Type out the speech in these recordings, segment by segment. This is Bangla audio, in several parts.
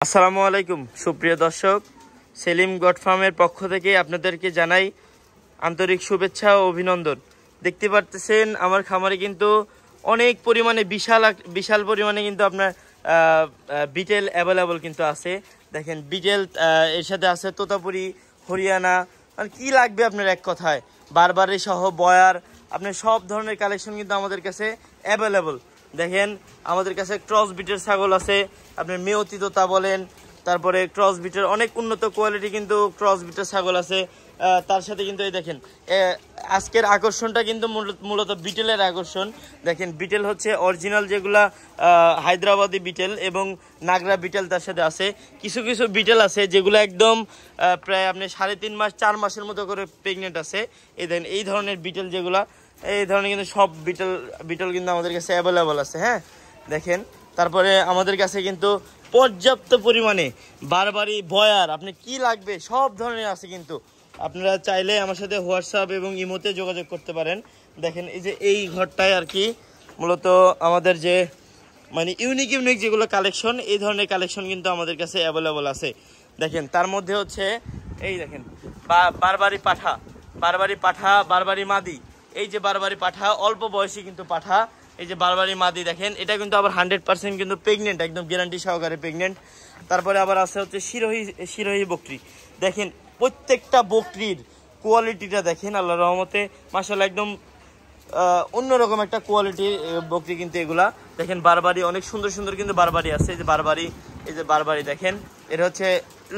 আসসালামু আলাইকুম সুপ্রিয় দর্শক, সেলিম গট ফার্মের পক্ষ থেকে আপনাদেরকে জানাই আন্তরিক শুভেচ্ছা ও অভিনন্দন। দেখতে পাচ্ছেন আমার খামারে কিন্তু অনেক পরিমাণে বিশাল পরিমাণে কিন্তু আপনার বিটেল অ্যাভেলেবল কিন্তু আছে। দেখেন বিটেল, এর সাথে আছে তোতাপুরি, হরিয়ানা, মানে কি লাগবে আপনার এক কথায়, বারবারি সহ বয়ার, আপনার সব ধরনের কালেকশন কিন্তু আমাদের কাছে অ্যাভেলেবল। দেখেন আমাদের কাছে ক্রস বিটের ছাগল আছে, আপনি মেয়তি তোতা বলেন, তারপরে ক্রস বিটের অনেক উন্নত কোয়ালিটি কিন্তু ক্রস বিটের ছাগল আছে। তার সাথে কিন্তু এই দেখেন আজকের আকর্ষণটা কিন্তু মূলত বিটেলের আকর্ষণ। দেখেন বিটেল হচ্ছে অরিজিনাল যেগুলা হায়দ্রাবাদি বিটেল এবং নাগরা বিটেল তার সাথে আছে। কিছু কিছু বিটেল আছে যেগুলো একদম প্রায় আপনি 3.5 মাস 4 মাসের মতো করে প্রেগনেন্ট আছে। এই দেখেন এই ধরনের বিটেল যেগুলা, এই ধরনের কিন্তু সব বিটেল কিন্তু আমাদের কাছে অ্যাভেলেবল আছে। হ্যাঁ দেখেন, তারপরে আমাদের কাছে কিন্তু পর্যাপ্ত পরিমাণে বারবারি বয়ার, আপনি কি লাগবে সব ধরনের আছে। কিন্তু আপনারা চাইলে আমার সাথে হোয়াটসঅ্যাপ এবং ইমোতে যোগাযোগ করতে পারেন। দেখেন এই যে এই ঘরটায় আর কি মূলত আমাদের যে মানে ইউনিক যেগুলো কালেকশন, এই ধরনের কালেকশন কিন্তু আমাদের কাছে অ্যাভেলেবল আছে। দেখেন তার মধ্যে হচ্ছে এই দেখেন বারবারি পাঠা, বারবারি মাদি। এই যে বারবারি পাঠা অল্প বয়সী কিন্তু পাঠা, এই যে বারবারি মাদি দেখেন, এটা কিন্তু আবার 100% কিন্তু প্রেগনেন্ট, একদম গ্যারান্টি সহকারে প্রেগনেন্ট। তারপরে আবার আছে হচ্ছে শিরোহী বকরি। দেখেন প্রত্যেকটা বকরির কোয়ালিটিটা দেখেন, আল্লাহর রহমতে মাশাআল্লাহ একদম অন্যরকম একটা কোয়ালিটির বকরি কিন্তু এগুলা। দেখেন বারবারি অনেক সুন্দর কিন্তু বারবারি আছে। এই যে বারবারি দেখেন, এটা হচ্ছে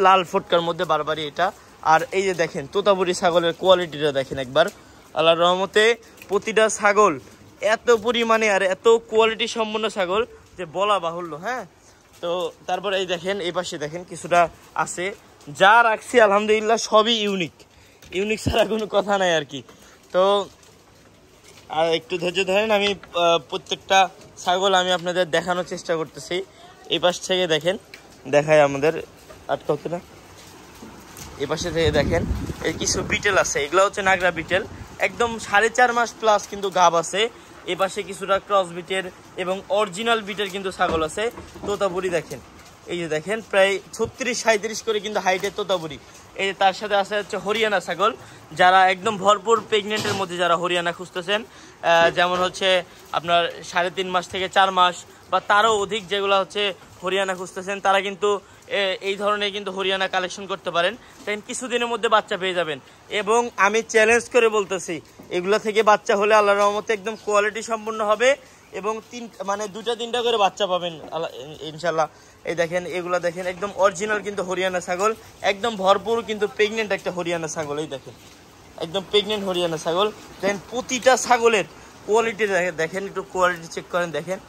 লাল ফটকার মধ্যে বারবারি এটা। আর এই যে দেখেন তোতাপুরি ছাগলের কোয়ালিটিটা দেখেন একবার, আল্লাহর রহমতে প্রতিটা ছাগল এত পরিমাণে আর এত কোয়ালিটি সম্পন্ন ছাগল যে বলা বাহুল্য। হ্যাঁ, তো তারপরে এই দেখেন এই পাশে দেখেন কিছুটা আছে, যা রাখছি আলহামদুলিল্লাহ সবই ইউনিক ছাড়া কোনো কথা নাই আর কি। তো আর একটু ধৈর্য ধরেন, আমি প্রত্যেকটা ছাগল আমি আপনাদের দেখানোর চেষ্টা করতেছি। এই পাশ থেকে দেখেন, দেখায় আমাদের আটকা হতো না। এই পাশে থেকে দেখেন এই কিছু বিটেল আছে, এগুলো হচ্ছে নাগরা বিটেল, একদম 4.5 মাস প্লাস কিন্তু গাব আছে। এই পাশে কিছুটা ক্রস বিটের এবং অরিজিনাল বিটের কিন্তু ছাগল আছে। তোতাপুরি দেখেন, এই যে দেখেন প্রায় 36-37 করে কিন্তু হাইটের তোতাপুরি। এই যে তার সাথে আছে হচ্ছে হরিয়ানা ছাগল, যারা একদম ভরপুর প্রেগনেন্টের মধ্যে যারা হরিয়ানা খুঁজতেছেন, যেমন হচ্ছে আপনার 3.5 মাস থেকে 4 মাস বা তারও অধিক যেগুলো হচ্ছে হরিয়ানা খুঁজতেছেন, তারা কিন্তু এই ধরনের কিন্তু হরিয়ানা কালেকশন করতে পারেন। তাই কিছুদিনের মধ্যে বাচ্চা পেয়ে যাবেন। এবং আমি চ্যালেঞ্জ করে বলতেছি, এগুলো থেকে বাচ্চা হলে আল্লাহর রহমতে একদম কোয়ালিটি সম্পূর্ণ হবে এবং 2-3টা করে বাচ্চা পাবেন ইনশাল্লাহ। এই দেখেন এগুলো দেখেন একদম অরিজিনাল কিন্তু হরিয়ানা ছাগল, একদম ভরপুর কিন্তু প্রেগনেন্ট একটা হরিয়ানা ছাগল। এই দেখেন একদম প্রেগনেন্ট হরিয়ানা ছাগল। দেখেন প্রতিটা ছাগলের কোয়ালিটি দেখেন, একটু কোয়ালিটি চেক করেন। দেখেন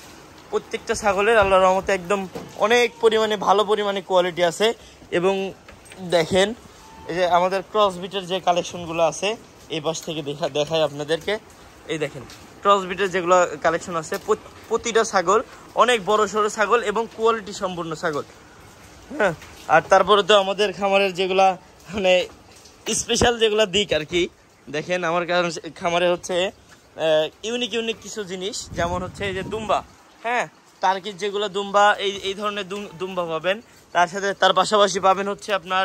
প্রত্যেকটা ছাগলের আল্লাহর রহমতে একদম অনেক পরিমাণে ভালো পরিমাণে কোয়ালিটি আছে। এবং দেখেন এই যে আমাদের ক্রস বিটের যে কালেকশনগুলো আছে, এই পাশ থেকে দেখায় আপনাদেরকে। এই দেখেন ক্রস বিটের যেগুলো কালেকশন আছে, প্রতিটা ছাগল অনেক বড় সড়ো ছাগল এবং কোয়ালিটি সম্পূর্ণ ছাগল। হ্যাঁ, আর তারপরে তো আমাদের খামারের যেগুলা মানে স্পেশাল যেগুলো দিক আর কি, দেখেন আমার খামারে হচ্ছে ইউনিক কিছু জিনিস, যেমন হচ্ছে এই যে দুম্বা। হ্যাঁ, টার্কির যেগুলো দুম্বা, এই ধরনের দুম্বা পাবেন। তার পাশাপাশি পাবেন হচ্ছে আপনার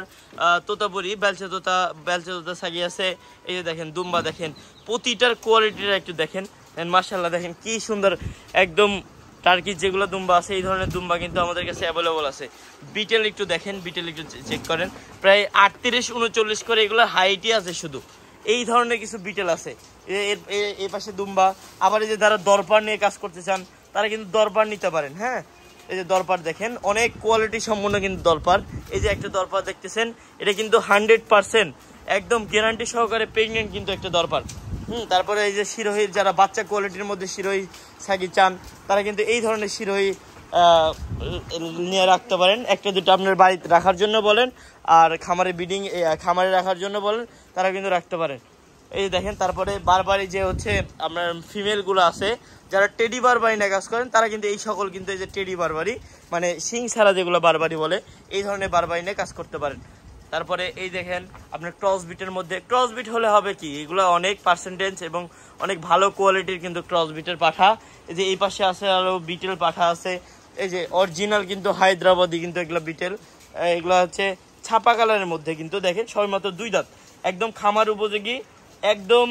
তোতাপুরি, বেলচা তোতা ছাগি আছে। এই যে দেখেন দুম্বা, দেখেন প্রতিটার কোয়ালিটিটা একটু দেখেন মাশাআল্লাহ, দেখেন কি সুন্দর একদম টার্কির যেগুলো দুম্বা আছে, এই ধরনের দুম্বা কিন্তু আমাদের কাছে অ্যাভেলেবল আছে। বিটেল একটু দেখেন, বিটেল একটু চেক করেন, প্রায় 38-39 করে এগুলো হাইটই আছে শুধু। এই ধরনের কিছু বিটেল আছে। এই পাশে দুম্বা। আবার এই যে যারা দরপার নিয়ে কাজ করতে চান, তারা কিন্তু দরপার নিতে পারেন। হ্যাঁ, এই যে দরপার দেখেন অনেক কোয়ালিটি সম্পন্ন কিন্তু দরপার। এই যে একটা দরপার দেখতেছেন, এটা কিন্তু 100% একদম গ্যারান্টি সহকারে প্রেগনেন্ট কিন্তু একটা দরপার। তারপরে এই যে শিরোহীর যারা বাচ্চা কোয়ালিটির মধ্যে শিরোহী ছাগি চান, তারা কিন্তু এই ধরনের শিরোহী নিয়ে রাখতে পারেন। একটা দুটো আপনার বাড়িতে রাখার জন্য বলেন, আর খামারে রাখার জন্য বলেন, তারা কিন্তু রাখতে পারেন। এই যে দেখেন তারপরে বারবারি যে হচ্ছে আপনার ফিমেলগুলো আছে, যারা টেডি বারবারি নিয়ে কাজ করেন, তারা কিন্তু এই সকল কিন্তু এই যে টেডি বারবারি মানে শিং ছাড়া যেগুলো বারবারি বলে, এই ধরনের বারবারি নিয়ে কাজ করতে পারেন। তারপরে এই দেখেন আপনার ক্রস বিটের মধ্যে, ক্রস বিট হলে হবে কি, এগুলো অনেক পার্সেন্টেজ এবং অনেক ভালো কোয়ালিটির কিন্তু ক্রস বিটের পাঠা। এই যে এই পাশে আছে আরো বিটেল পাঠা আছে, এই যে অরিজিনাল কিন্তু হায়দ্রাবাদি কিন্তু এগুলো বিটেল, এগুলো হচ্ছে ছাপা কালারের মধ্যে কিন্তু দেখেন সবেমাত্র 2 দাঁত, একদম খামার উপযোগী, একদম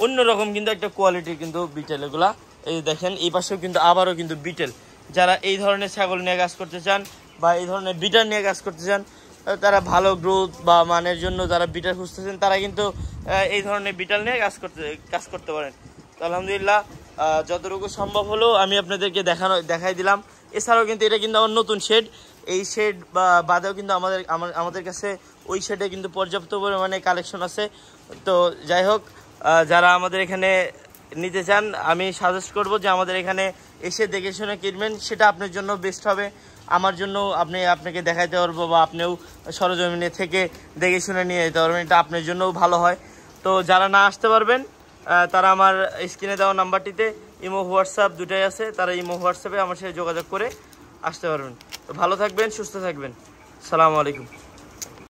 অন্যরকম কিন্তু একটা কোয়ালিটির কিন্তু বিটেল এগুলা। এই দেখেন এই পাশেও কিন্তু আবারও কিন্তু বিটেল, যারা এই ধরনের ছাগল নিয়ে কাজ করতে চান বা এই ধরনের বিটার নিয়ে কাজ করতে চান, তারা ভালো গ্রোথ বা মানের জন্য যারা বিটার খুঁজতেছেন তারা কিন্তু এই ধরনের বিটাল নিয়ে কাজ করতে পারেন। তো আলহামদুলিল্লাহ যতটুকু সম্ভব হলো আমি আপনাদেরকে দেখাই দিলাম। এছাড়াও কিন্তু এটা কিন্তু আমার নতুন শেড, এই শেড বাদেও কিন্তু আমাদের কাছে ওই শেডে কিন্তু পর্যাপ্ত পরিমাণে কালেকশন আছে। তো যাই হোক, যারা আমাদের এখানে নিতে চান আমি সাজেস্ট করব যে আমাদের এখানে এসে দেখে শুনে কিনবেন, সেটা আপনার জন্য বেস্ট হবে। আমার জন্য আপনাকে দেখাইতে পারবো বা আপনিও সরজমিনে থেকে দেখে শুনে নিয়ে যেতে পারবেন, এটা আপনার জন্যও ভালো হয়। তো যারা না আসতে পারবেন তারা আমার স্ক্রিনে দেওয়া নাম্বারটিতে ইমো হোয়াটসঅ্যাপ দুটাই আছে, তারা ইমো হোয়াটসঅ্যাপে আমার সাথে যোগাযোগ করে আসতে পারবেন। তো ভালো থাকবেন, সুস্থ থাকবেন, আসসালামু আলাইকুম।